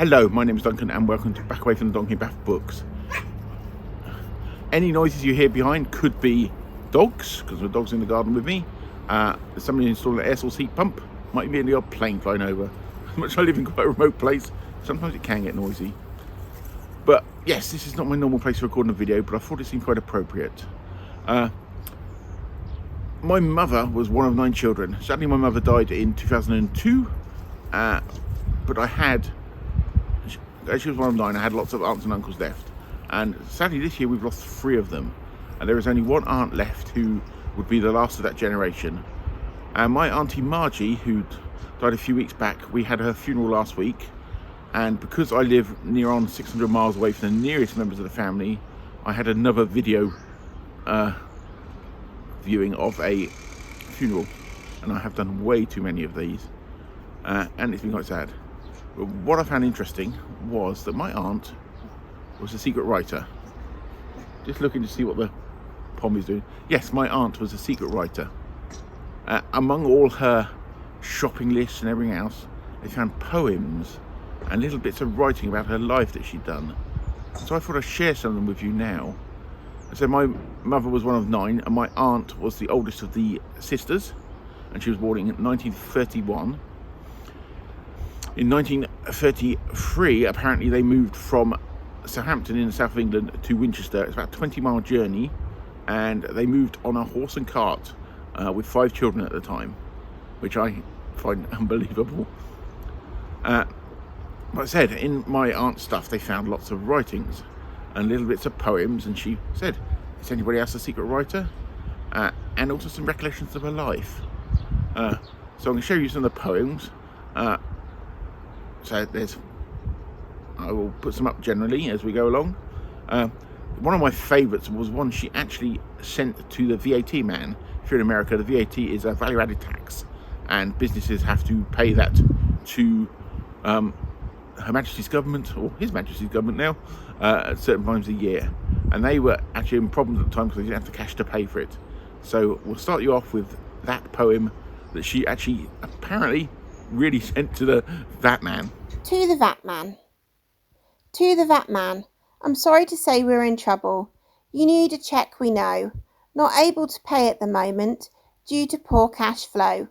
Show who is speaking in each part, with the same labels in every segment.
Speaker 1: Hello, my name is Duncan and welcome to Back Away from the Donkey Bath Books. Any noises you hear behind could be dogs, because the dog's in the garden with me. Somebody installed an air source heat pump. Might be the odd plane flying over. As much as I live in quite a remote place, sometimes it can get noisy. But yes, this is not my normal place for recording a video, but I thought it seemed quite appropriate. My mother was one of 9 children. Sadly, my mother died in 2002, but she was one of 9. I had lots of aunts and uncles left, and sadly this year we've lost 3 of them, and there is only one aunt left who would be the last of that generation. And my auntie Margie, who died a few weeks back, we had her funeral last week, and because I live near on 600 miles away from the nearest members of the family, I had another video viewing of a funeral, and I have done way too many of these, and it's been quite sad. But what I found interesting was that my aunt was a secret writer. Just looking to see what the poem is doing. Yes, my aunt was a secret writer. Among all her shopping lists and everything else, they found poems and little bits of writing about her life that she'd done. So I thought I'd share some of them with you now. So my mother was one of 9, and my aunt was the oldest of the sisters, and she was born in 1931. In 1933, apparently they moved from Southampton in the south of England to Winchester. It's about a 20-mile journey, and they moved on a horse and cart with 5 children at the time, which I find unbelievable. But I said, in my aunt's stuff, they found lots of writings and little bits of poems, and she said, is anybody else a secret writer? And also some recollections of her life. So I'm going to show you some of the poems. So I will put some up generally as we go along. One of my favourites was one she actually sent to the VAT man. If you're in America, the VAT is a value-added tax, and businesses have to pay that to Her Majesty's government, or His Majesty's government now, at certain times a year. And they were actually in problems at the time because they didn't have the cash to pay for it. So we'll start you off with that poem that she actually apparently really sent to the VAT man.
Speaker 2: To the VAT man. To the VAT man, I'm sorry to say we're in trouble. You need a cheque, we know. Not able to pay at the moment due to poor cash flow.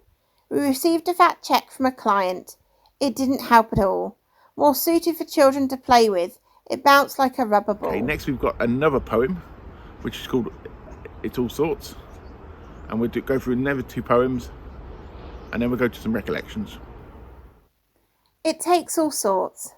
Speaker 2: We received a VAT cheque from a client. It didn't help at all. More suited for children to play with. It bounced like a rubber ball.
Speaker 1: Okay, next we've got another poem, which is called It's All Sorts. And we'll go through another 2 poems, and then we'll go to some recollections.
Speaker 2: It takes all sorts.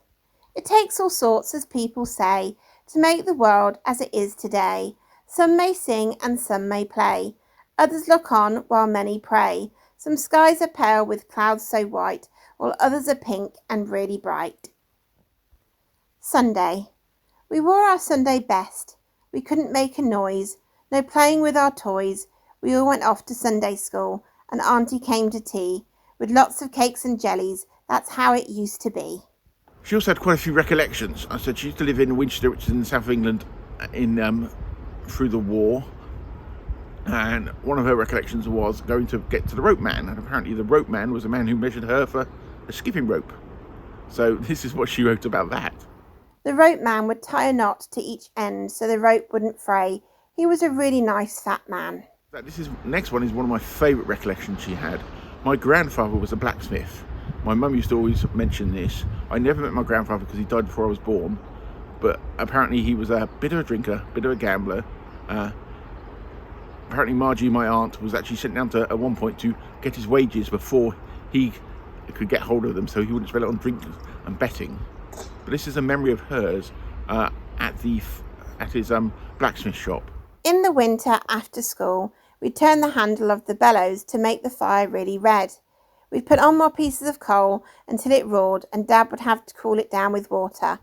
Speaker 2: It takes all sorts, as people say, to make the world as it is today. Some may sing and some may play. Others look on while many pray. Some skies are pale with clouds so white, while others are pink and really bright. Sunday. We wore our Sunday best. We couldn't make a noise. No playing with our toys. We all went off to Sunday school, and Auntie came to tea, with lots of cakes and jellies. That's how it used to be.
Speaker 1: She also had quite a few recollections. I said she used to live in Winchester, which is in the south of England, through the war. And one of her recollections was going to get to the rope man. And apparently the rope man was a man who measured her for a skipping rope. So this is what she wrote about that.
Speaker 2: The rope man would tie a knot to each end so the rope wouldn't fray. He was a really nice fat man.
Speaker 1: Next one is one of my favourite recollections she had. My grandfather was a blacksmith. My mum used to always mention this. I never met my grandfather because he died before I was born, but apparently he was a bit of a drinker, bit of a gambler. Apparently Margie, my aunt, was actually sent down to at one point to get his wages before he could get hold of them, so he wouldn't spend it on drink and betting. But this is a memory of hers at his blacksmith shop.
Speaker 2: In the winter after school, we'd turn the handle of the bellows to make the fire really red. We'd put on more pieces of coal until it roared, and Dad would have to cool it down with water.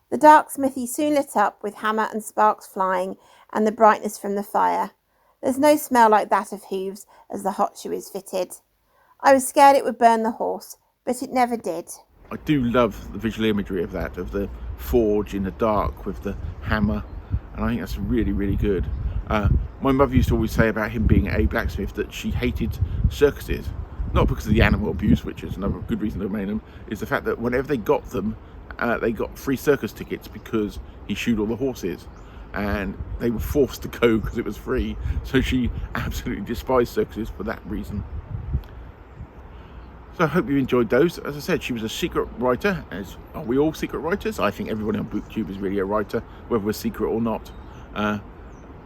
Speaker 2: The dark smithy soon lit up with hammer and sparks flying and the brightness from the fire. There's no smell like that of hooves as the hot shoe is fitted. I was scared it would burn the horse, but it never did.
Speaker 1: I do love the visual imagery of that, of the forge in the dark with the hammer, and I think that's really, really good. My mother used to always say about him being a blacksmith that she hated circuses. Not because of the animal abuse, which is another good reason to remain them, is the fact that whenever they got them they got free circus tickets because he shoed all the horses, and they were forced to go because it was free. So she absolutely despised circuses for that reason. So I hope you enjoyed those. As I said, she was a secret writer, as are we all secret writers? I think everybody on BookTube is really a writer, whether we're secret or not.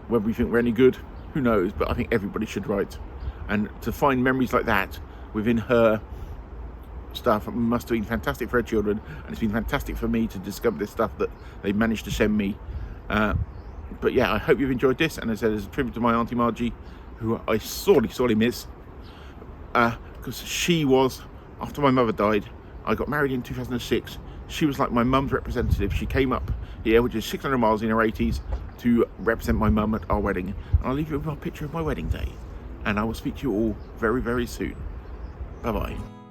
Speaker 1: Whether we think we're any good, who knows, but I think everybody should write. And to find memories like that within her stuff must have been fantastic for her children, and it's been fantastic for me to discover this stuff that they managed to send me. But yeah, I hope you've enjoyed this, and as I said, as a tribute to my Auntie Margie, who I sorely miss, because she was, after my mother died, I got married in 2006, she was like my mum's representative. She came up here, which is 600 miles in her 80s, to represent my mum at our wedding. And I'll leave you with a picture of my wedding day, and I will speak to you all very, very soon. Bye bye.